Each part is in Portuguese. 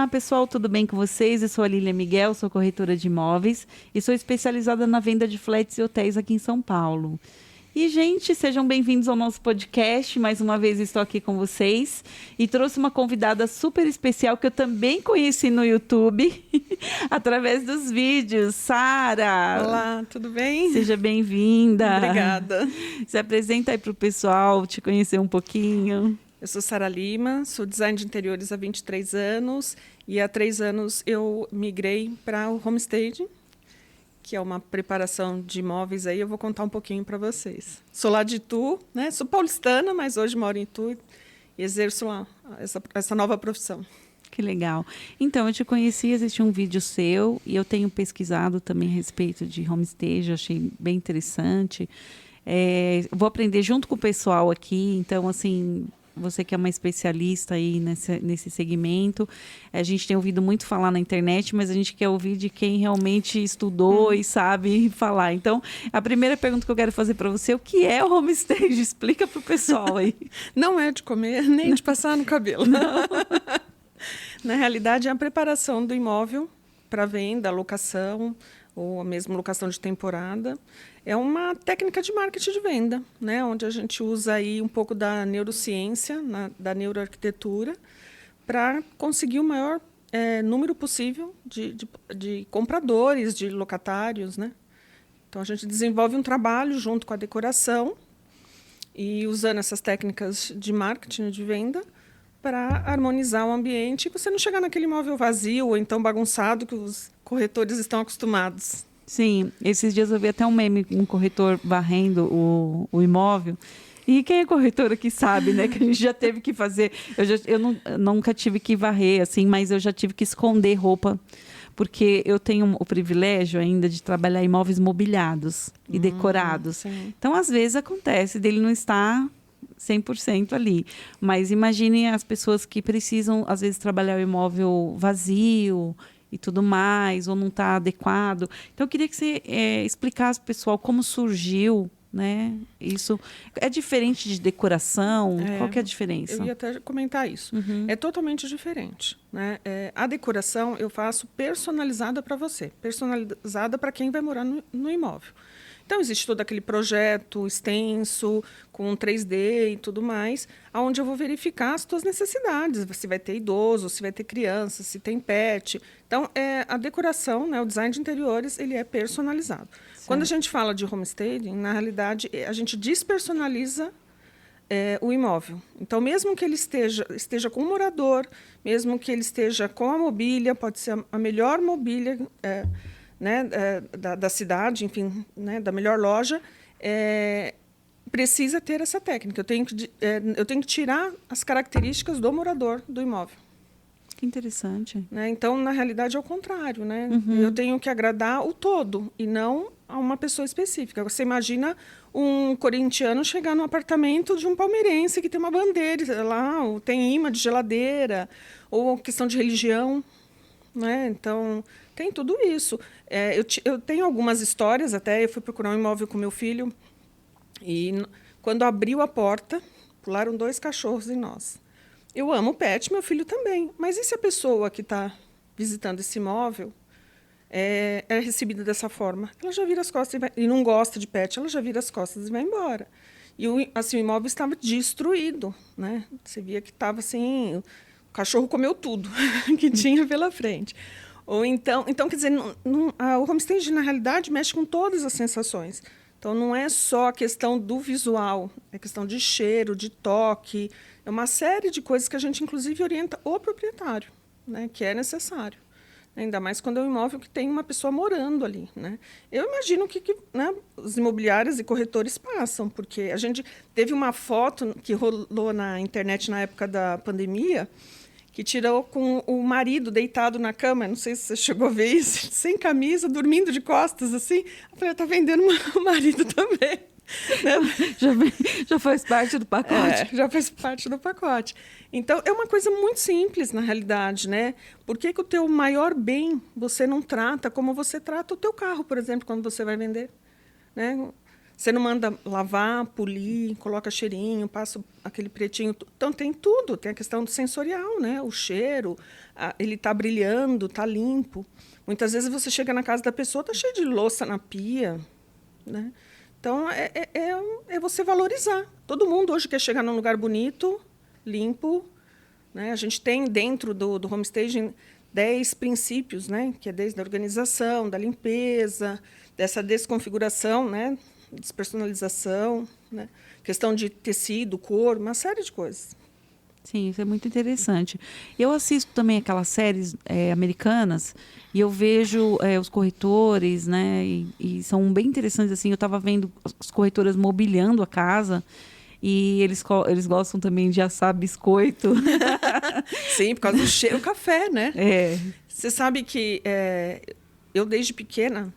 Olá, pessoal, tudo bem com vocês? Eu sou a Lília Miguel, sou corretora de imóveis e sou especializada na venda de flats e hotéis aqui em São Paulo. E, gente, sejam bem-vindos ao nosso podcast. Mais uma vez estou aqui com vocês e trouxe uma convidada super especial que eu também conheci no YouTube através dos vídeos. Sara! Olá, tudo bem? Seja bem-vinda. Obrigada. Se apresenta aí para o pessoal te conhecer um pouquinho. Eu sou Sara Lima, sou design de interiores há 23 anos e há 3 anos eu migrei para o Homestaging, que é uma preparação de imóveis aí. Eu vou contar um pouquinho para vocês. Sou lá de Itu, né? Sou paulistana, mas hoje moro em Itu e exerço lá essa nova profissão. Que legal. Então, eu te conheci, existe um vídeo seu e eu tenho pesquisado também a respeito de homestaging, achei bem interessante. Vou aprender junto com o pessoal aqui, então, assim, você que é uma especialista aí nesse segmento, a gente tem ouvido muito falar na internet, mas a gente quer ouvir de quem realmente estudou e sabe falar. Então, a primeira pergunta que eu quero fazer para você, o que é o homestaging? Explica para o pessoal aí. Não é de comer, nem de passar no cabelo. Não. Na realidade, é a preparação do imóvel para venda, locação, ou mesmo locação de temporada. É uma técnica de marketing de venda, né? Onde a gente usa aí um pouco da neurociência, da neuroarquitetura, para conseguir o maior número possível de compradores, de locatários, né? Então, a gente desenvolve um trabalho junto com a decoração e usando essas técnicas de marketing de venda para harmonizar o ambiente e você não chegar naquele imóvel vazio ou então bagunçado que os corretores estão acostumados. Sim, esses dias eu vi até um meme, um corretor varrendo o imóvel. E quem é corretor aqui sabe, né? Que a gente já teve que fazer. Nunca tive que varrer, assim, mas eu já tive que esconder roupa. Porque eu tenho o privilégio ainda de trabalhar imóveis mobiliados e decorados. Sim. Então, às vezes, acontece dele não estar 100% ali. Mas imaginem as pessoas que precisam, às vezes, trabalhar o imóvel vazio e tudo mais, ou não está adequado. Então, eu queria que você explicasse para o pessoal como surgiu, né? Isso é diferente de decoração? Qual que é a diferença? Eu ia até comentar isso. É totalmente diferente, né? A decoração eu faço personalizada para você, personalizada para quem vai morar no imóvel. Então, existe todo aquele projeto extenso, com 3D e tudo mais, onde eu vou verificar as suas necessidades, se vai ter idoso, se vai ter criança, se tem pet. Então, a decoração, né, o design de interiores, ele é personalizado. Certo. Quando a gente fala de homestaging, na realidade, a gente despersonaliza o imóvel. Então, mesmo que ele esteja com um morador, mesmo que ele esteja com a mobília, pode ser a melhor mobília né, da cidade, enfim, né, da melhor loja, precisa ter essa técnica. Eu tenho que tirar as características do morador do imóvel. Que interessante. Né? Então, na realidade, é o contrário. Né? Eu tenho que agradar o todo e não a uma pessoa específica. Você imagina um corintiano chegar no apartamento de um palmeirense que tem uma bandeira lá, ou tem imã de geladeira, ou questão de religião. Né? Então, tem tudo isso. Eu tenho algumas histórias, até eu fui procurar um imóvel com meu filho e quando abriu a porta, pularam 2 cachorros em nós. Eu amo pet, meu filho também, mas e se a pessoa que está visitando esse imóvel é recebida dessa forma? Ela já vira as costas e não gosta de pet, ela já vira as costas e vai embora. E o imóvel estava destruído, né? Você via que estava assim, o cachorro comeu tudo que tinha pela frente. Ou então quer dizer, o homestaging, na realidade, mexe com todas as sensações. Então, não é só a questão do visual, é questão de cheiro, de toque, é uma série de coisas que a gente, inclusive, orienta o proprietário, né, que é necessário. Ainda mais quando é um imóvel que tem uma pessoa morando ali. Né? Eu imagino que né, os imobiliários e corretores passam, porque a gente teve uma foto que rolou na internet na época da pandemia, que tirou com o marido deitado na cama, não sei se você chegou a ver isso, sem camisa, dormindo de costas, assim. Eu falei, está vendendo o marido também. Né? Já faz parte do pacote. Já faz parte do pacote. Então, é uma coisa muito simples, na realidade. Né? Por que o teu maior bem você não trata como você trata o teu carro, por exemplo, quando você vai vender? Né? Você não manda lavar, polir, coloca cheirinho, passa aquele pretinho. Então, tem tudo. Tem a questão do sensorial, né? O cheiro, ele está brilhando, está limpo. Muitas vezes você chega na casa da pessoa, está cheio de louça na pia, né? Então, é você valorizar. Todo mundo hoje quer chegar num lugar bonito, limpo, né? A gente tem dentro do homestaging 10 princípios, né? Que é desde a organização, da limpeza, dessa desconfiguração, né? Despersonalização, né? Questão de tecido, cor, uma série de coisas. Sim, isso é muito interessante. Eu assisto também aquelas séries americanas e eu vejo os corretores, né? E são bem interessantes, assim. Eu estava vendo as corretoras mobiliando a casa e eles gostam também de assar biscoito. Sim, por causa do cheiro, o café, né? Você sabe que eu, desde pequena,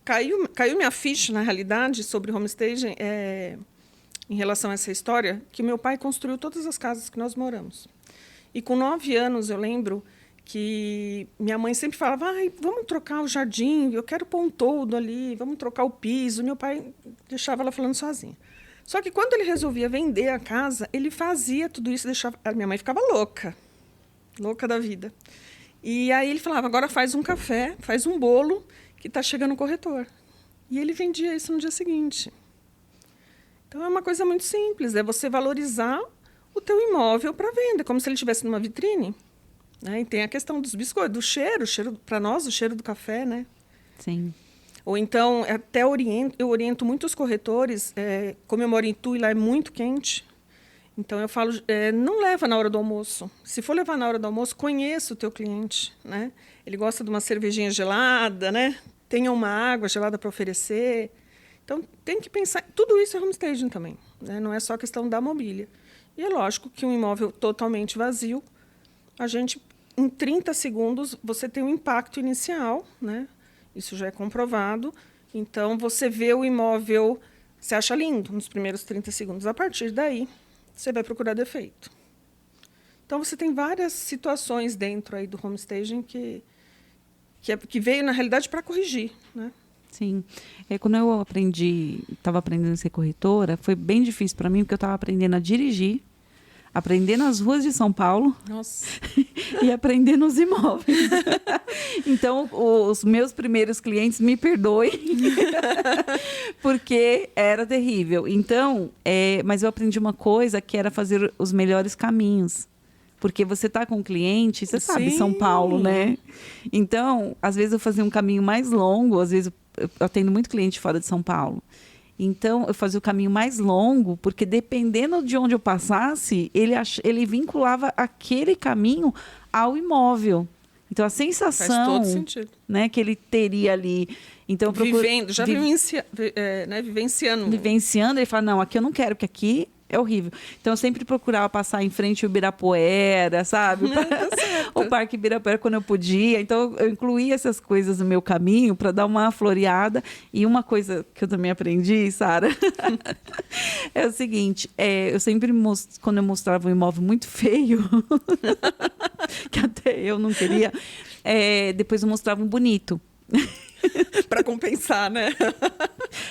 caiu minha ficha, na realidade, sobre homestaging, em relação a essa história, que meu pai construiu todas as casas que nós moramos. E com 9 anos, eu lembro que minha mãe sempre falava, vamos trocar o jardim, eu quero pôr um toldo ali, vamos trocar o piso. Meu pai deixava ela falando sozinha. Só que quando ele resolvia vender a casa, ele fazia tudo isso, a minha mãe ficava louca da vida. E aí ele falava, agora faz um café, faz um bolo, que está chegando o corretor. E ele vendia isso no dia seguinte. Então, é uma coisa muito simples, é você valorizar o teu imóvel para venda, como se ele estivesse numa vitrine. Né? E tem a questão dos biscoitos, do cheiro para nós, o cheiro do café, né? Sim. Ou então, até eu oriento muitos corretores, como eu moro em Itu e lá é muito quente, então eu falo, não leva na hora do almoço. Se for levar na hora do almoço, conheça o teu cliente, né? Ele gosta de uma cervejinha gelada, né? Tenha uma água gelada para oferecer. Então, tem que pensar... Tudo isso é homestaging também, né? Não é só questão da mobília. E é lógico que um imóvel totalmente vazio, em 30 segundos, você tem um impacto inicial, né? Isso já é comprovado. Então, você vê o imóvel, você acha lindo nos primeiros 30 segundos. A partir daí, você vai procurar defeito. Então, você tem várias situações dentro aí do homestaging que veio, na realidade, para corrigir, né? Sim. Quando eu estava aprendendo a ser corretora, foi bem difícil para mim, porque eu estava aprendendo a dirigir, aprender nas ruas de São Paulo. Nossa. E aprender nos imóveis. Então, os meus primeiros clientes, me perdoem, porque era terrível. Então, mas eu aprendi uma coisa, que era fazer os melhores caminhos. Porque você está com um cliente, você sabe, São Paulo, né? Então, às vezes eu fazia um caminho mais longo, às vezes eu atendo muito cliente fora de São Paulo. Então, eu fazia o caminho mais longo, porque dependendo de onde eu passasse, ele vinculava aquele caminho ao imóvel. Então, a sensação... Faz todo sentido. Né, que ele teria ali... Então, vivenciando, ele fala, não, aqui eu não quero, porque aqui é horrível. Então, eu sempre procurava passar em frente ao Ibirapuera, sabe? O Parque Ibirapuera, quando eu podia. Então, eu incluía essas coisas no meu caminho para dar uma floreada. E uma coisa que eu também aprendi, Sara, é o seguinte, eu sempre, quando eu mostrava um imóvel muito feio, que até eu não queria, depois eu mostrava um bonito. Para compensar, né?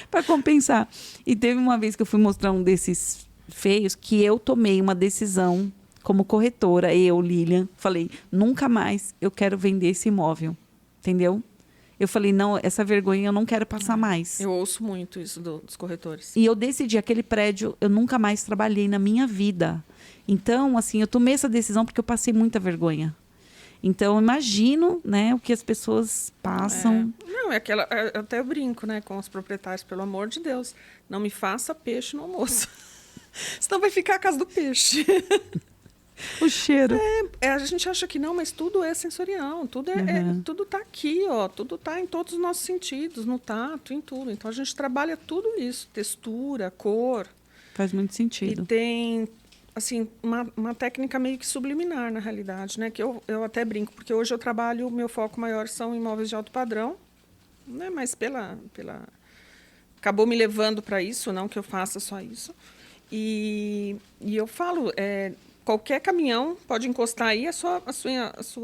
Para compensar. E teve uma vez que eu fui mostrar um desses feios, que eu tomei uma decisão como corretora, Lilian, falei, nunca mais eu quero vender esse imóvel, entendeu? Eu falei, não, essa vergonha eu não quero passar mais. Eu ouço muito isso dos corretores. E eu decidi, aquele prédio eu nunca mais trabalhei na minha vida. Então, assim, eu tomei essa decisão porque eu passei muita vergonha. Então, eu imagino, né, o que as pessoas passam. Não, até eu brinco, né, com os proprietários, pelo amor de Deus, não me faça peixe no almoço. Senão vai ficar a casa do peixe. O cheiro. A gente acha que não, mas tudo é sensorial. Tudo tudo está aqui, ó. Tudo está em todos os nossos sentidos, no tato, em tudo. Então, a gente trabalha tudo isso. Textura, cor. Faz muito sentido. E tem, assim, uma técnica meio que subliminar, na realidade, né? Que eu até brinco, porque hoje eu trabalho, o meu foco maior são imóveis de alto padrão, né? Mas acabou me levando para isso, não que eu faça só isso. E eu falo, qualquer caminhão pode encostar aí, a sua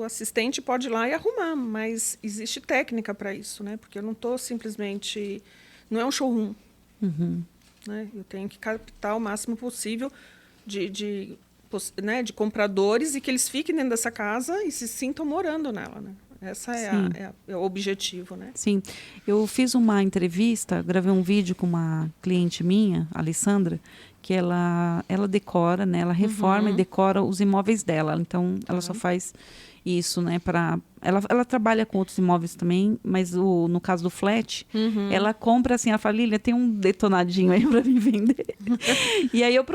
assistente pode ir lá e arrumar, mas existe técnica para isso, né? Porque eu não estou simplesmente não é um showroom. Né? Eu tenho que captar o máximo possível de compradores e que eles fiquem dentro dessa casa e se sintam morando nela, né? Essa é o objetivo, né? Sim. Eu fiz uma entrevista, gravei um vídeo com uma cliente minha, a Alessandra, que ela decora, né? Ela reforma e decora os imóveis dela. Então, ela só faz isso, né? Ela trabalha com outros imóveis também, mas no caso do flat, ela compra assim, ela fala, Lília, tem um detonadinho aí para me vender. E aí eu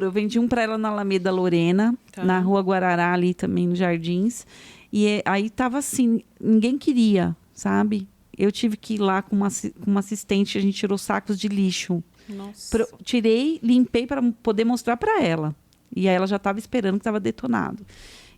vendi um para ela na Alameda Lorena, na Rua Guarará, ali também nos Jardins. E aí tava assim, ninguém queria, sabe? Eu tive que ir lá com uma assistente, a gente tirou sacos de lixo. Nossa. Tirei, limpei para poder mostrar para ela. E aí ela já estava esperando que estava detonado.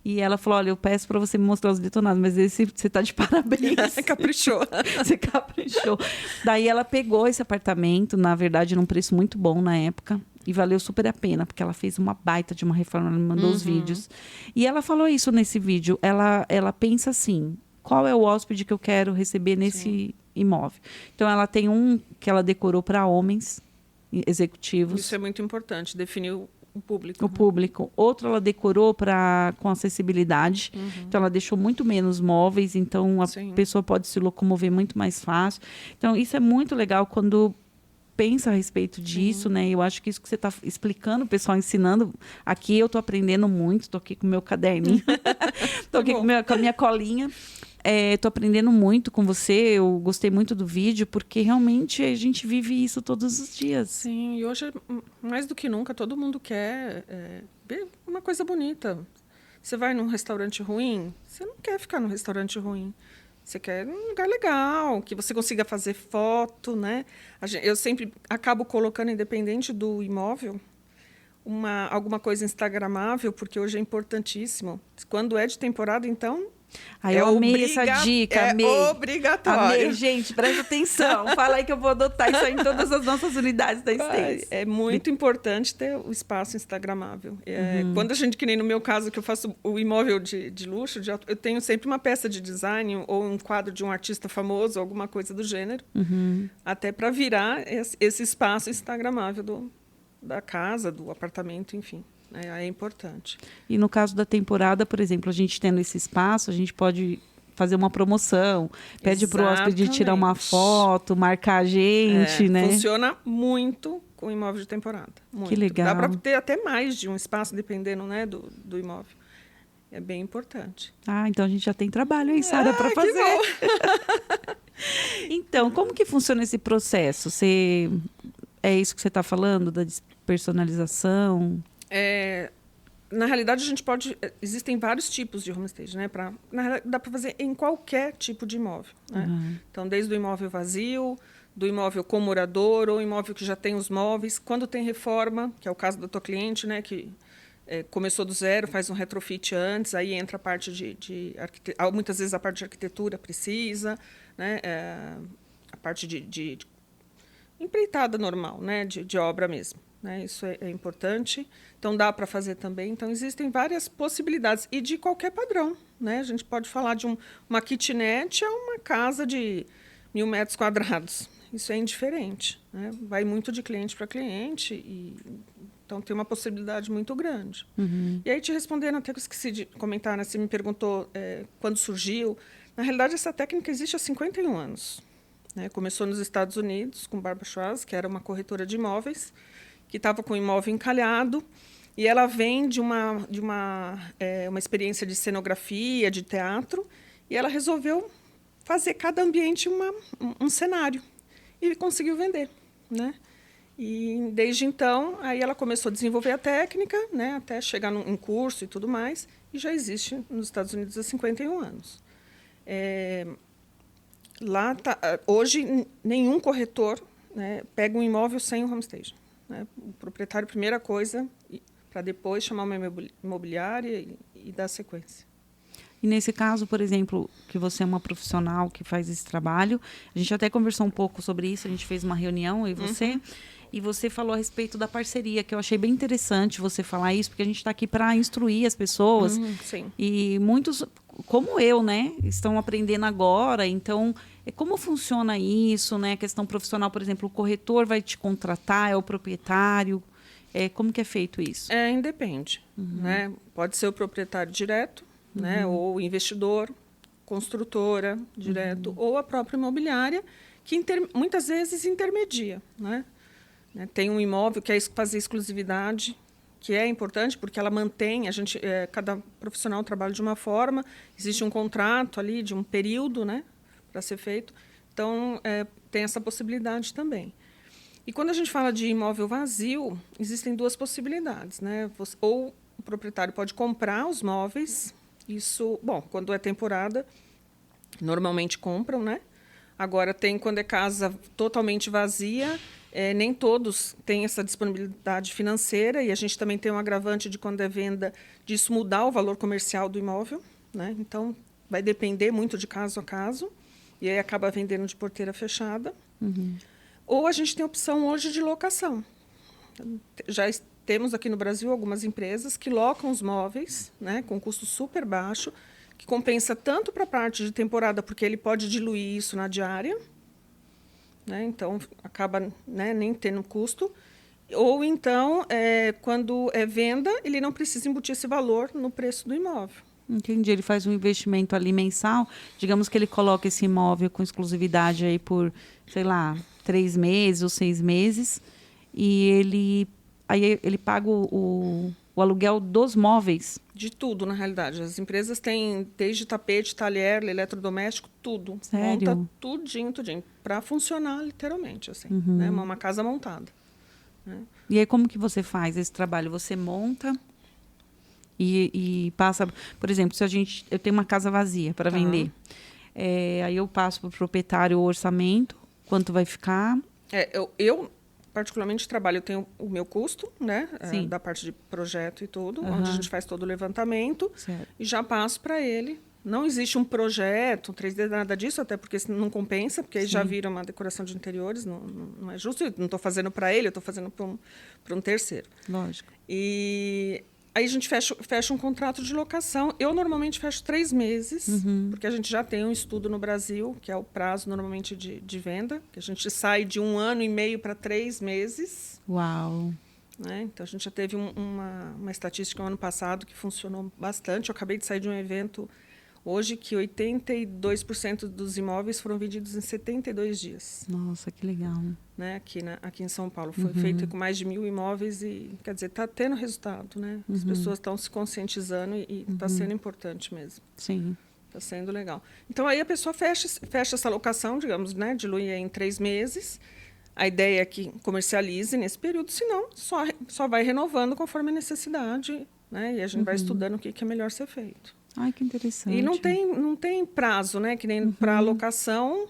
E ela falou, olha, eu peço para você me mostrar os detonados, mas esse você tá de parabéns. Caprichou. Você caprichou. Daí ela pegou esse apartamento, na verdade, num preço muito bom na época. E valeu super a pena, porque ela fez uma baita de uma reforma, ela me mandou os vídeos. E ela falou isso nesse vídeo. Ela pensa assim, qual é o hóspede que eu quero receber nesse imóvel? Então, ela tem um que ela decorou para homens executivos. Isso é muito importante, definir o público. O público. Outro ela decorou com acessibilidade. Então, ela deixou muito menos móveis. Então, a pessoa pode se locomover muito mais fácil. Então, isso é muito legal quando pensa a respeito disso, né? Eu acho que isso que você está explicando, o pessoal ensinando. Aqui eu estou aprendendo muito. Estou aqui com o meu caderninho. Estou aqui com a minha colinha. Estou aprendendo muito com você. Eu gostei muito do vídeo, porque realmente a gente vive isso todos os dias. Sim, e hoje, mais do que nunca, todo mundo quer ver uma coisa bonita. Você vai num restaurante ruim, você não quer ficar num restaurante ruim. Você quer um lugar legal, que você consiga fazer foto, né? Eu sempre acabo colocando, independente do imóvel, alguma coisa instagramável, porque hoje é importantíssimo. Quando é de temporada, então... Eu amei essa dica, amei. É obrigatório. Amei, gente, presta atenção. Fala aí que eu vou adotar isso aí em todas as nossas unidades da Stacy. É muito importante ter o espaço instagramável. Quando a gente, que nem no meu caso, que eu faço o imóvel de luxo, eu tenho sempre uma peça de design ou um quadro de um artista famoso, alguma coisa do gênero, até para virar esse espaço instagramável da casa, do apartamento, enfim. É importante. E no caso da temporada, por exemplo, a gente tendo esse espaço, a gente pode fazer uma promoção, pede para o hóspede tirar uma foto, marcar a gente, né? Funciona muito com imóvel de temporada. Muito. Que legal. Dá para ter até mais de um espaço, dependendo, né, do imóvel. É bem importante. Então a gente já tem trabalho aí, Sara, para fazer. Então, como que funciona esse processo? É isso que você está falando, da despersonalização? Na realidade, existem vários tipos de homestay, né? Dá para fazer em qualquer tipo de imóvel. Né? Então, desde o imóvel vazio, do imóvel com morador, ou imóvel que já tem os móveis. Quando tem reforma, que é o caso da tua cliente, né? Que começou do zero, faz um retrofit antes, aí entra a parte de arquitetura. Muitas vezes a parte de arquitetura precisa, né? A parte de empreitada normal, né? De obra mesmo. Né? Isso é importante. Então, dá para fazer também. Então, existem várias possibilidades. E de qualquer padrão. Né? A gente pode falar de uma kitnet a uma casa de 1.000 metros quadrados. Isso é indiferente. Né? Vai muito de cliente para cliente. Então, tem uma possibilidade muito grande. E aí, te respondendo, até que eu esqueci de comentar, né? Você me perguntou quando surgiu. Na realidade, essa técnica existe há 51 anos. Né? Começou nos Estados Unidos, com Barbara Schwartz, que era uma corretora de imóveis, que estava com o imóvel encalhado, e ela vem de uma experiência de cenografia, de teatro, e ela resolveu fazer cada ambiente um cenário, e conseguiu vender. Né? E, desde então, aí ela começou a desenvolver a técnica, né, até chegar num curso e tudo mais, e já existe nos Estados Unidos há 51 anos. Hoje, nenhum corretor, né, pega um imóvel sem o homestaging. Né? O proprietário, primeira coisa, para depois chamar uma imobiliária e dar sequência. E nesse caso, por exemplo, que você é uma profissional que faz esse trabalho, a gente até conversou um pouco sobre isso, a gente fez uma reunião, eu e você, e você falou a respeito da parceria, que eu achei bem interessante você falar isso, porque a gente está aqui para instruir as pessoas. Sim. E muitos como eu, né, estão aprendendo agora. Então, como funciona isso, né? A questão profissional, por exemplo, o corretor vai te contratar, é o proprietário? Como que é feito isso? Independe, né? Pode ser o proprietário direto, né? Ou o investidor, construtora direto, ou a própria imobiliária, que muitas vezes intermedia, né? Tem um imóvel que é fazer exclusividade, que é importante porque ela mantém, cada profissional trabalha de uma forma, existe um contrato ali de um período, né, para ser feito. Então, tem essa possibilidade também. E quando a gente fala de imóvel vazio, existem duas possibilidades, né? Ou o proprietário pode comprar os móveis, isso, bom, quando é temporada, normalmente compram, né? Agora, tem quando é casa totalmente vazia, nem todos têm essa disponibilidade financeira, e a gente também tem um agravante de quando é venda, disso mudar o valor comercial do imóvel, né? Então, vai depender muito de caso a caso, e aí acaba vendendo de porteira fechada. Ou a gente tem a opção hoje de locação. Já temos aqui no Brasil algumas empresas que locam os móveis, né, com custo super baixo, que compensa tanto para a parte de temporada, porque ele pode diluir isso na diária, né, então acaba, né, nem tendo custo. Ou então, quando é venda, ele não precisa embutir esse valor no preço do imóvel. Entendi. Ele faz um investimento ali mensal. Digamos que ele coloca esse imóvel com exclusividade aí por, sei lá, 3 meses ou 6 meses. E ele paga o aluguel dos móveis. De tudo, na realidade. As empresas têm desde tapete, talher, eletrodoméstico, tudo. Sério? Monta tudinho, para funcionar literalmente, assim, né? Uma casa montada. Né? E aí, como que você faz esse trabalho? Você monta e passa... Por exemplo, eu tenho uma casa vazia para vender. Aí eu passo para o proprietário o orçamento, quanto vai ficar. Eu particularmente trabalho, eu tenho o meu custo, né? Da parte de projeto e tudo, onde a gente faz todo o levantamento. Certo. E já passo para ele. Não existe um projeto, um 3D, nada disso, até porque não compensa, porque aí já vira uma decoração de interiores, não é justo. Eu não estou fazendo para ele, eu estou fazendo para um terceiro. Lógico. E aí a gente fecha um contrato de locação. Eu normalmente fecho 3 meses, porque a gente já tem um estudo no Brasil, que é o prazo normalmente de venda, que a gente sai de 1 ano e meio para 3 meses. Uau! Né? Então, a gente já teve uma estatística no ano passado que funcionou bastante. Eu acabei de sair de um evento hoje que 82% dos imóveis foram vendidos em 72 dias. Nossa, que legal. Né? Aqui em São Paulo. Foi feito com mais de 1.000 imóveis e, quer dizer, está tendo resultado. Né? As pessoas estão se conscientizando e está sendo importante mesmo. Sim. Está sendo legal. Então, aí a pessoa fecha essa locação, digamos, né? Dilui em 3 meses. A ideia é que comercialize nesse período, senão só vai renovando conforme a necessidade. Né? E a gente vai estudando o que é melhor ser feito. Ai, que interessante. E não tem prazo, né? Que nem para alocação,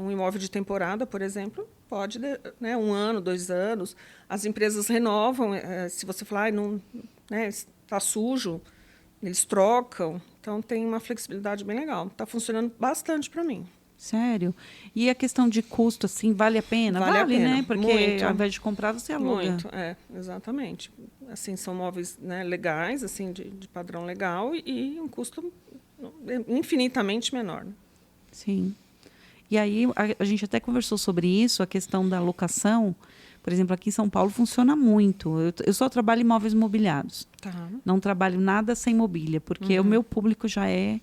um imóvel de temporada, por exemplo, pode, né? 1 ano, 2 anos. As empresas renovam. Se você falar, né, está sujo, eles trocam. Então, tem uma flexibilidade bem legal. Está funcionando bastante para mim. Sério? E a questão de custo, assim, vale a pena? Vale a pena, né? Porque muito. ao invés de comprar, você aluga. Muito, exatamente. Assim, são móveis, né, legais, assim, de padrão legal e um custo infinitamente menor. Né? Sim. E aí, a gente até conversou sobre isso, a questão da locação. Por exemplo, aqui em São Paulo funciona muito. Eu só trabalho em imóveis mobiliados. Tá. Não trabalho nada sem mobília, porque o meu público já é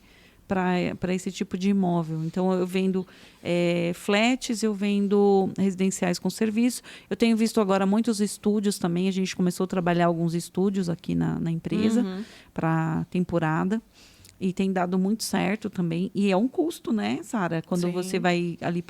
para esse tipo de imóvel. Então, eu vendo flats, eu vendo residenciais com serviço. Eu tenho visto agora muitos estúdios também. A gente começou a trabalhar alguns estúdios aqui na empresa para temporada. E tem dado muito certo também. E é um custo, né, Sara? Quando você vai ali,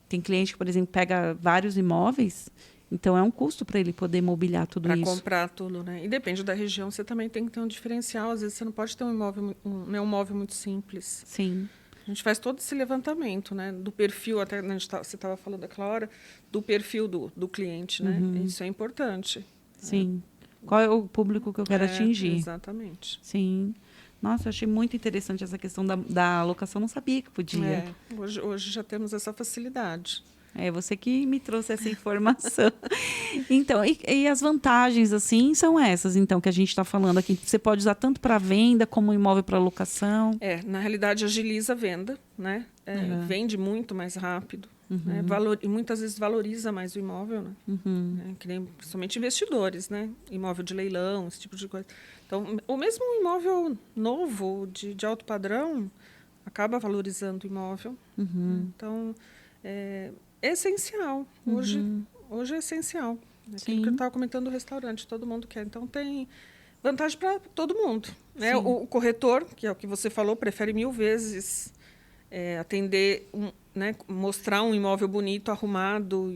tem cliente que, por exemplo, pega vários imóveis. Então, é um custo para ele poder mobiliar tudo isso. Para comprar tudo, né? E depende da região, você também tem que ter um diferencial. Às vezes, você não pode ter um móvel muito simples. Sim. A gente faz todo esse levantamento, né? Do perfil, até você estava falando daquela hora, do perfil do cliente, né? Isso é importante. Sim. Qual é o público que eu quero atingir? Exatamente. Sim. Nossa, eu achei muito interessante essa questão da alocação. Não sabia que podia. Hoje já temos essa facilidade. É você que me trouxe essa informação. Então, e as vantagens, assim, são essas, então, que a gente está falando aqui. Você pode usar tanto para venda como imóvel para locação. Na realidade, agiliza a venda, né? Vende muito mais rápido. Né? E muitas vezes valoriza mais o imóvel, né? Que nem, principalmente investidores, né? Imóvel de leilão, esse tipo de coisa. Então, o mesmo imóvel novo, de alto padrão, acaba valorizando o imóvel. Então, é essencial. Hoje é essencial. Aquilo que eu estava comentando do restaurante, todo mundo quer. Então, tem vantagem para todo mundo. Né? O corretor, que é o que você falou, prefere 1000 vezes atender, né? Mostrar um imóvel bonito, arrumado.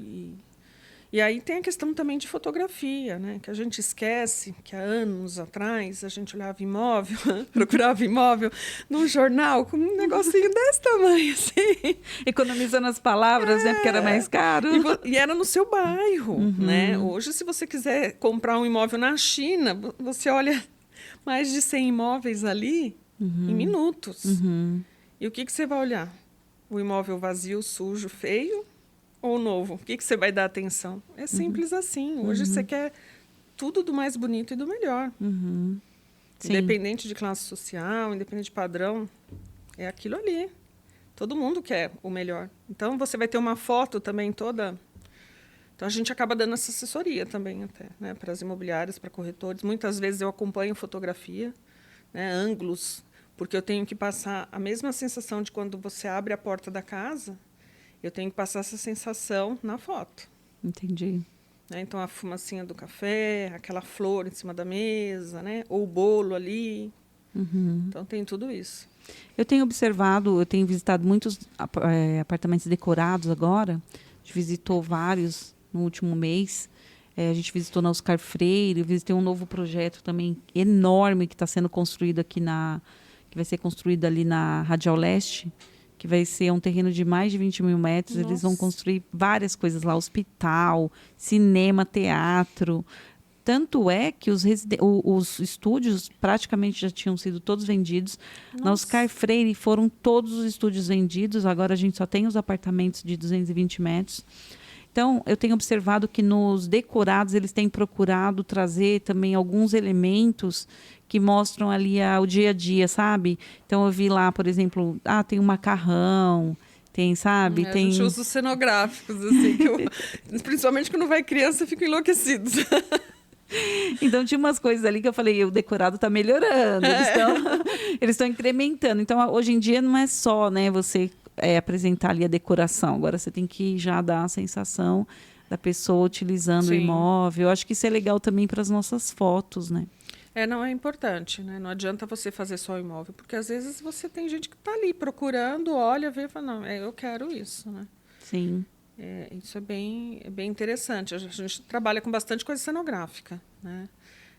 E aí tem a questão também de fotografia, né? Que a gente esquece que há anos atrás a gente olhava imóvel, procurava imóvel num jornal com um negocinho desse tamanho, assim. Economizando as palavras, né? Porque era mais caro. E era no seu bairro, né? Hoje, se você quiser comprar um imóvel na China, você olha mais de 100 imóveis ali em minutos. E o que você vai olhar? O imóvel vazio, sujo, feio? Ou novo? O que você vai dar atenção? É simples assim. Hoje você quer tudo do mais bonito e do melhor. Independente de classe social, independente de padrão, é aquilo ali. Todo mundo quer o melhor. Então, você vai ter uma foto também toda... Então, a gente acaba dando essa assessoria também até, né? Para as imobiliárias, para corretores. Muitas vezes eu acompanho fotografia, né? Ângulos, porque eu tenho que passar a mesma sensação de quando você abre a porta da casa. Eu tenho que passar essa sensação na foto. Entendi. Né? Então, a fumacinha do café, aquela flor em cima da mesa, né? Ou o bolo ali. Então, tem tudo isso. Eu tenho observado, eu tenho visitado muitos apartamentos decorados agora. A gente visitou vários no último mês. A gente visitou na Oscar Freire, eu visitei um novo projeto também enorme que está sendo construído aqui que vai ser construído ali na Radial Leste, que vai ser um terreno de mais de 20 mil metros. Nossa. Eles vão construir várias coisas lá, hospital, cinema, teatro. Tanto é que os estúdios praticamente já tinham sido todos vendidos. Nossa. Na Oscar Freire foram todos os estúdios vendidos, agora a gente só tem os apartamentos de 220 metros. Então, eu tenho observado que nos decorados eles têm procurado trazer também alguns elementos que mostram ali o dia a dia, sabe? Então, eu vi lá, por exemplo, tem um macarrão, tem, sabe? Tem... A gente usa os cenográficos, assim, principalmente quando vai criança, ficam enlouquecidos. Então, tinha umas coisas ali que eu falei, o decorado está melhorando, eles estão incrementando. Então, hoje em dia, não é só, né, você apresentar ali a decoração. Agora, você tem que já dar a sensação da pessoa utilizando o imóvel. Eu acho que isso é legal também para as nossas fotos, né? Não é importante, né? Não adianta você fazer só o imóvel, porque às vezes você tem gente que está ali procurando, olha, vê e fala, não, eu quero isso, né? Sim. Isso é bem interessante. A gente trabalha com bastante coisa cenográfica, né?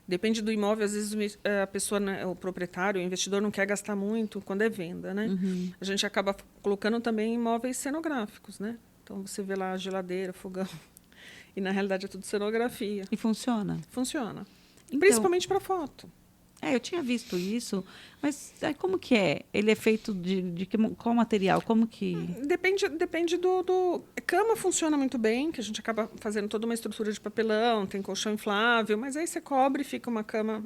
Depende do imóvel, às vezes a pessoa, né, o proprietário, o investidor não quer gastar muito quando é venda, né? A gente acaba colocando também imóveis cenográficos, né? Então você vê lá a geladeira, fogão, e na realidade é tudo cenografia. E funciona? Funciona. Então, principalmente para foto. Eu tinha visto isso, mas como que é? Ele é feito de qual material? Como que... Depende do... Cama funciona muito bem, que a gente acaba fazendo toda uma estrutura de papelão, tem colchão inflável, mas aí você cobre e fica uma cama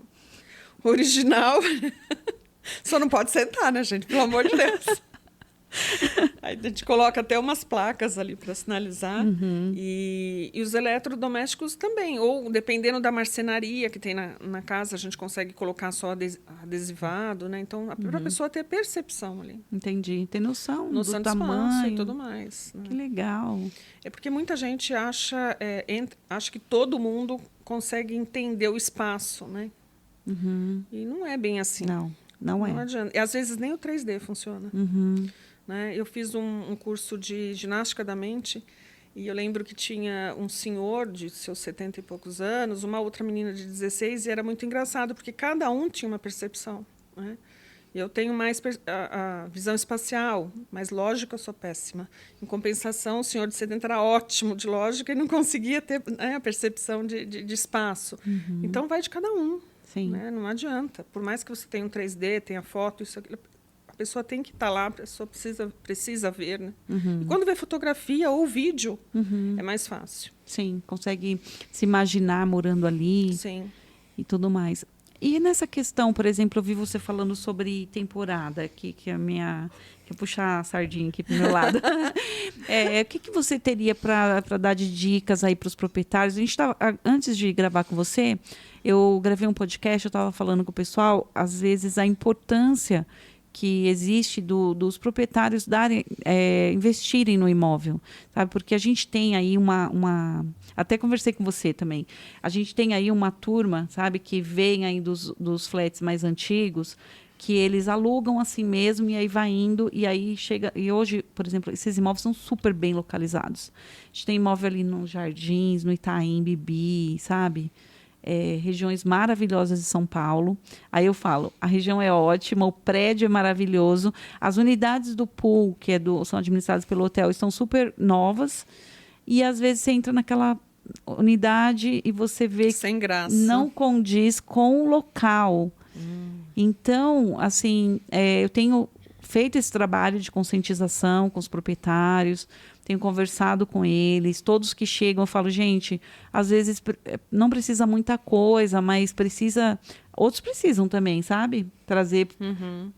original. Só não pode sentar, né, gente? Pelo amor de Deus. Aí a gente coloca até umas placas ali para sinalizar. E os eletrodomésticos também. Ou, dependendo da marcenaria que tem na casa, a gente consegue colocar só adesivado, né? Então, para a pessoa ter percepção ali. Entendi. Ter noção do tamanho e tudo mais. Né? Que legal. É porque muita gente acha que todo mundo consegue entender o espaço, né? E não é bem assim. Não é. Não adianta. E, às vezes, nem o 3D funciona. Né? Eu fiz um curso de ginástica da mente e eu lembro que tinha um senhor de seus 70 e poucos anos, uma outra menina de 16, e era muito engraçado, porque cada um tinha uma percepção. Né? E eu tenho mais a visão espacial, mas lógica eu sou péssima. Em compensação, o senhor de 70 era ótimo de lógica e não conseguia ter, né, a percepção de espaço. Então, vai de cada um. Sim. Né? Não adianta. Por mais que você tenha um 3D, tenha foto, isso aqui, a pessoa tem que estar lá, a pessoa precisa ver, né? E quando vê fotografia ou vídeo, é mais fácil. Sim, consegue se imaginar morando ali. Sim. E tudo mais. E nessa questão, por exemplo, eu vi você falando sobre temporada, que é a minha... Que eu puxar a sardinha aqui pro meu lado. O que você teria para dar de dicas aí para os proprietários? A gente tava, antes de gravar com você, eu gravei um podcast, eu estava falando com o pessoal, às vezes, a importância que existe dos proprietários investirem no imóvel, sabe? Porque a gente tem aí até conversei com você também, a gente tem aí uma turma, sabe, que vem aí dos flats mais antigos, que eles alugam assim mesmo e aí vai indo e aí chega... E hoje, por exemplo, esses imóveis são super bem localizados. A gente tem imóvel ali nos Jardins, no Itaim, Bibi, sabe? Regiões maravilhosas de São Paulo. Aí eu falo, a região é ótima, o prédio é maravilhoso, as unidades do pool, que são administradas pelo hotel, estão super novas, e às vezes você entra naquela unidade e você vê sem graça, não condiz com o local. Então, assim, eu tenho feito esse trabalho de conscientização com os proprietários, tenho conversado com eles, todos que chegam, eu falo, gente, às vezes não precisa muita coisa, mas outros precisam também, sabe? Trazer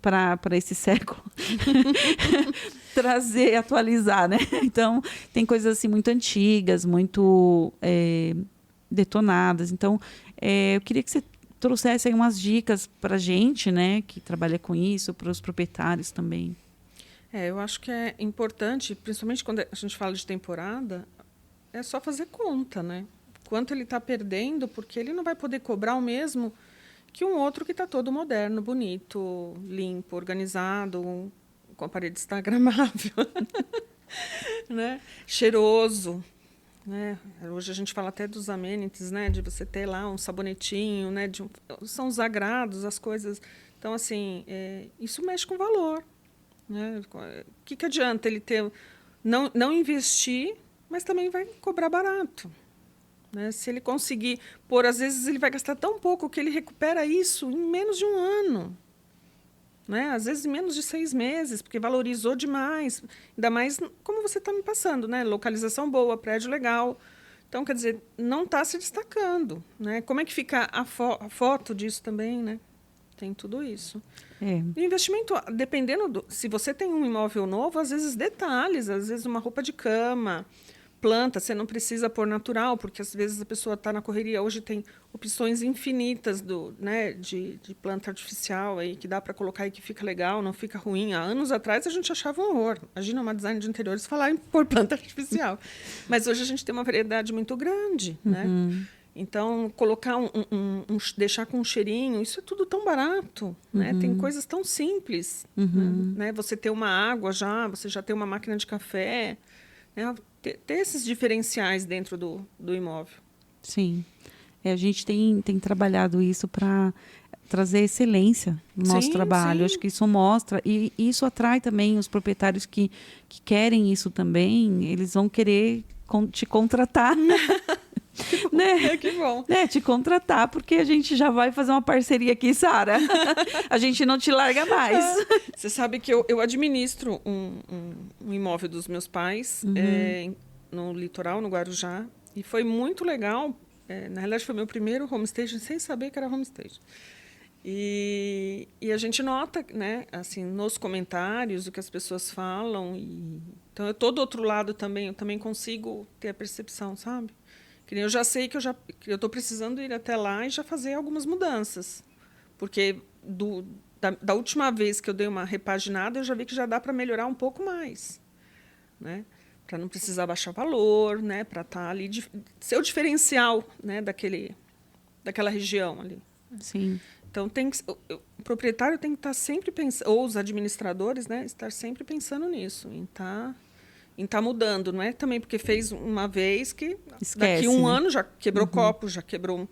para esse século, atualizar, né? Então, tem coisas assim muito antigas, muito detonadas. Então, eu queria que você trouxesse aí umas dicas para a gente, né, que trabalha com isso, para os proprietários também. Eu acho que é importante, principalmente quando a gente fala de temporada, é só fazer conta, né? Quanto ele está perdendo, porque ele não vai poder cobrar o mesmo que um outro que está todo moderno, bonito, limpo, organizado, com a parede instagramável, né? Cheiroso. Né? Hoje a gente fala até dos amenities, né? De você ter lá um sabonetinho, né? São os agrados, as coisas. Então, assim, isso mexe com valor. Né? O que adianta ele não investir, mas também vai cobrar barato. Né? Se ele conseguir pôr, às vezes ele vai gastar tão pouco que ele recupera isso em menos de um ano. Né? Às vezes em menos de 6 meses, porque valorizou demais. Ainda mais como você está me passando, né? Localização boa, prédio legal. Então, quer dizer, não está se destacando. Né? Como é que fica a foto disso também, né? Tem tudo isso. O investimento, dependendo se você tem um imóvel novo, às vezes detalhes, às vezes uma roupa de cama, planta, você não precisa pôr natural, porque às vezes a pessoa está na correria. Hoje tem opções infinitas de planta artificial aí, que dá para colocar e que fica legal, não fica ruim. Há anos atrás a gente achava um horror. Imagina uma design de interiores falar em pôr planta artificial. Mas hoje a gente tem uma variedade muito grande, né? Então, colocar deixar com um cheirinho, isso é tudo tão barato, né? Tem coisas tão simples, né? Você ter uma água você já tem uma máquina de café, né? Ter esses diferenciais dentro do imóvel. Sim. A gente tem trabalhado isso para trazer excelência no nosso trabalho. Sim. Acho que isso mostra, e isso atrai também os proprietários que querem isso também, eles vão querer te contratar. Né? Que bom. Te contratar, porque a gente já vai fazer uma parceria aqui, Sara. A gente não te larga mais. Você sabe que eu administro um imóvel dos meus pais no litoral, no Guarujá, e foi muito legal. Na realidade, foi meu primeiro homestaging, sem saber que era homestaging. E a gente nota, né, assim, nos comentários, o que as pessoas falam. Então, eu estou do outro lado também, eu também consigo ter a percepção, sabe? Que eu já sei que eu estou precisando ir até lá e já fazer algumas mudanças. Porque da última vez que eu dei uma repaginada, eu já vi que já dá para melhorar um pouco mais. Né? Para não precisar baixar valor, né? Para estar ali, ser o diferencial, né? Daquela região ali. Sim. Então, o proprietário tem que estar sempre pensando, ou os administradores, né? Estar sempre pensando nisso, em estar mudando, não é também porque fez uma vez que daqui um ano já quebrou copo, já quebrou um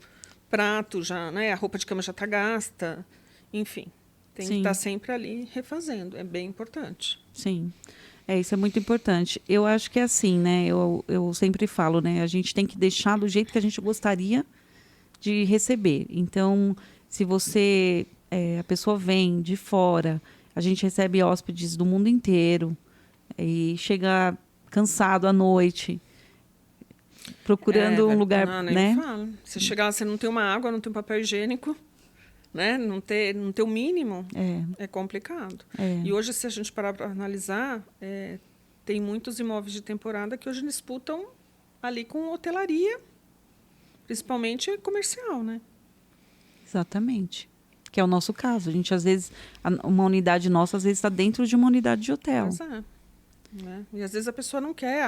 prato, já, né, a roupa de cama já está gasta, enfim, tem que estar sempre ali refazendo, é bem importante. Sim, isso é muito importante. Eu acho que é assim, né, eu sempre falo, né, a gente tem que deixar do jeito que a gente gostaria de receber. Então, se a pessoa vem de fora, A gente recebe hóspedes do mundo inteiro e chega cansado à noite, procurando um lugar, não, nem né? fala. Você chegar lá, você não tem uma água, não tem um papel higiênico, né? Não ter o mínimo, é complicado. E hoje, se a gente parar para analisar, tem muitos imóveis de temporada que hoje disputam ali com hotelaria, principalmente comercial, né? Exatamente. Que é o nosso caso. A gente, às vezes, uma unidade nossa, às vezes, está dentro de uma unidade de hotel. Pois é. Né? E às vezes a pessoa não quer,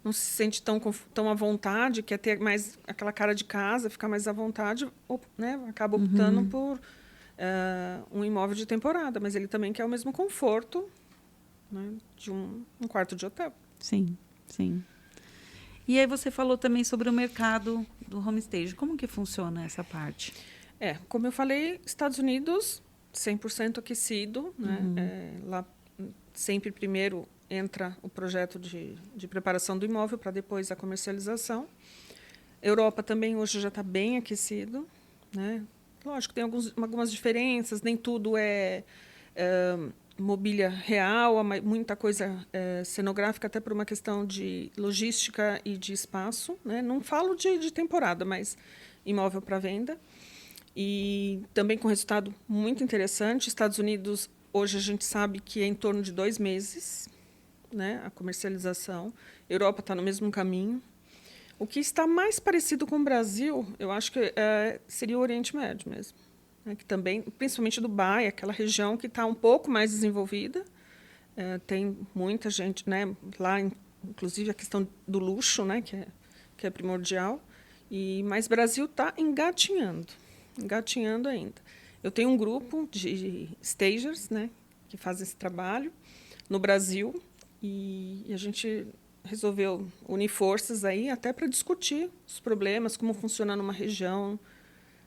não se sente tão à vontade, quer ter mais aquela cara de casa, ficar mais à vontade, né? Acaba optando por um imóvel de temporada, mas ele também quer o mesmo conforto, né, de um quarto de hotel. Sim, sim. E aí você falou também sobre o mercado do homestay. Como que funciona essa parte? Como eu falei, Estados Unidos, 100% aquecido, né? Lá sempre primeiro entra o projeto de preparação do imóvel para depois a comercialização. Europa também hoje já está bem aquecido, né? Lógico, tem algumas diferenças, nem tudo é mobília real, muita coisa cenográfica, até por uma questão de logística e de espaço, né? Não falo de temporada, mas imóvel para venda. E também com resultado muito interessante. Estados Unidos, hoje a gente sabe que é em torno de 2 meses, né, a comercialização. Europa está no mesmo caminho. O que está mais parecido com o Brasil, eu acho que seria o Oriente Médio mesmo. Né, que também, principalmente Dubai, aquela região que está um pouco mais desenvolvida. Tem muita gente, né, lá, inclusive a questão do luxo, né, que é primordial. Mas o Brasil está engatinhando ainda. Eu tenho um grupo de stagers, né, que fazem esse trabalho no Brasil, e a gente resolveu unir forças aí até para discutir os problemas, como funciona numa região.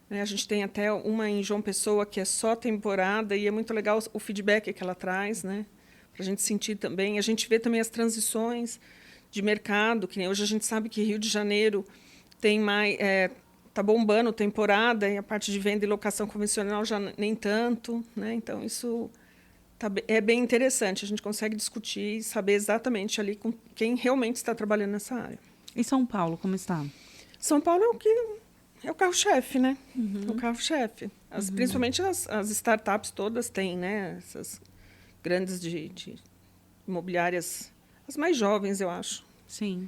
A gente tem até uma em João Pessoa que é só temporada, e é muito legal o feedback que ela traz, né, para a gente sentir também. A gente vê também as transições de mercado, que nem hoje a gente sabe que Rio de Janeiro tem mais... Está bombando temporada, e a parte de venda e locação convencional já nem tanto, né? Então, isso é bem interessante. A gente consegue discutir e saber exatamente ali com quem realmente está trabalhando nessa área. E São Paulo, como está? São Paulo é o carro-chefe, né? O carro-chefe. Principalmente as startups todas têm, né? Essas grandes de imobiliárias, as mais jovens, eu acho. Sim.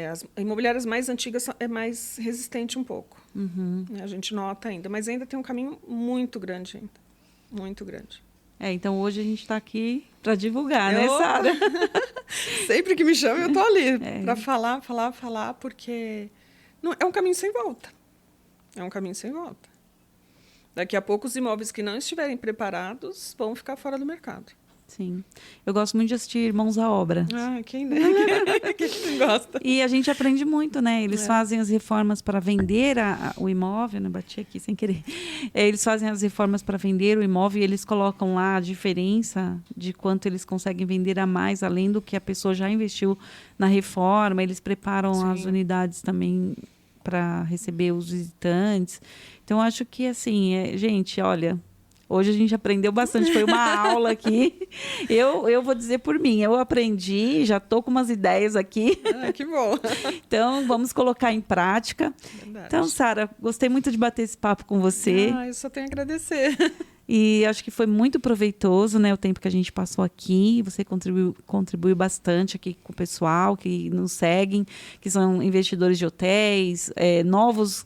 As imobiliárias mais antigas é mais resistente um pouco. A gente nota ainda, mas ainda tem um caminho muito grande ainda. Muito grande. Então hoje a gente está aqui para divulgar, né, Sara? Sempre que me chama, eu estou ali para falar, porque é um caminho sem volta. É um caminho sem volta. Daqui a pouco, os imóveis que não estiverem preparados vão ficar fora do mercado. Sim. Eu gosto muito de assistir Irmãos à Obra. Quem não gosta? E a gente aprende muito, né? Eles fazem as reformas para vender o imóvel, né? Bati aqui sem querer. Eles fazem as reformas para vender o imóvel e eles colocam lá a diferença de quanto eles conseguem vender a mais, além do que a pessoa já investiu na reforma. Eles preparam as unidades também para receber os visitantes. Então, acho que, assim, gente, olha... Hoje a gente aprendeu bastante, foi uma aula aqui. Eu vou dizer por mim, eu aprendi, já estou com umas ideias aqui. Que bom. Então, vamos colocar em prática. Verdade. Então, Sara, gostei muito de bater esse papo com você. Eu só tenho a agradecer. E acho que foi muito proveitoso, né, o tempo que a gente passou aqui. Você contribuiu bastante aqui com o pessoal que nos seguem, que são investidores de hotéis, novos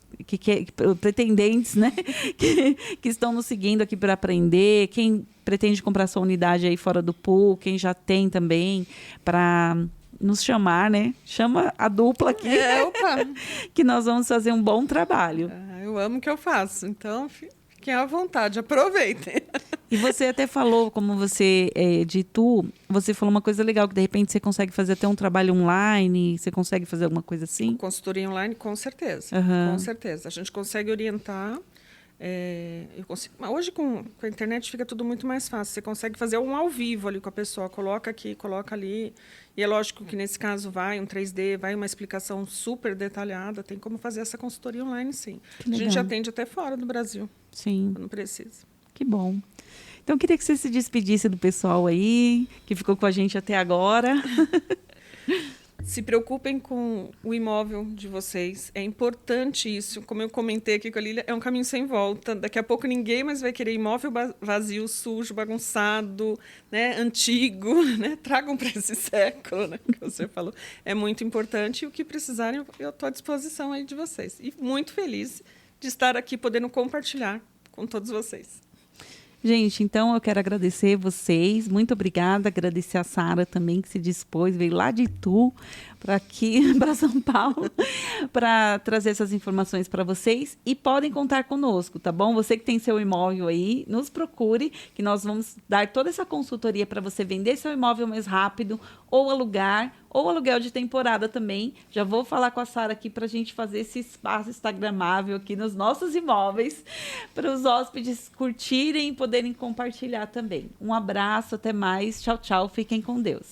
pretendentes, né, que estão nos seguindo aqui para aprender. Quem pretende comprar sua unidade aí fora do pool, quem já tem também, para nos chamar, né? Chama a dupla aqui, Opa. Que nós vamos fazer um bom trabalho. Eu amo o que eu faço, então... Fiquem à vontade, aproveitem. E você até falou, como você é de Itu, você falou uma coisa legal, que de repente você consegue fazer até um trabalho online, você consegue fazer alguma coisa assim? Consultoria online, com certeza. Com certeza. A gente consegue orientar. Hoje, com a internet, fica tudo muito mais fácil. Você consegue fazer um ao vivo ali com a pessoa. Coloca aqui, coloca ali. E é lógico que, nesse caso, vai um 3D, vai uma explicação super detalhada. Tem como fazer essa consultoria online, sim. A gente atende até fora do Brasil. Sim. Quando precisa. Que bom. Então, eu queria que você se despedisse do pessoal aí, que ficou com a gente até agora. Se preocupem com o imóvel de vocês. É importante isso. Como eu comentei aqui com a Lília, é um caminho sem volta. Daqui a pouco ninguém mais vai querer imóvel vazio, sujo, bagunçado, né, antigo. Né? Tragam para esse século, né, que você falou. É muito importante. E o que precisarem, eu estou à disposição aí de vocês. E muito feliz de estar aqui podendo compartilhar com todos vocês. Gente, então eu quero agradecer vocês, muito obrigada, agradecer a Sara também que se dispôs, veio lá de Itu para aqui, para São Paulo, para trazer essas informações para vocês e podem contar conosco, tá bom? Você que tem seu imóvel aí, nos procure, que nós vamos dar toda essa consultoria para você vender seu imóvel mais rápido ou alugar, ou aluguel de temporada também. Já vou falar com a Sara aqui para a gente fazer esse espaço instagramável aqui nos nossos imóveis, para os hóspedes curtirem e poderem compartilhar também. Um abraço, até mais. Tchau, tchau. Fiquem com Deus.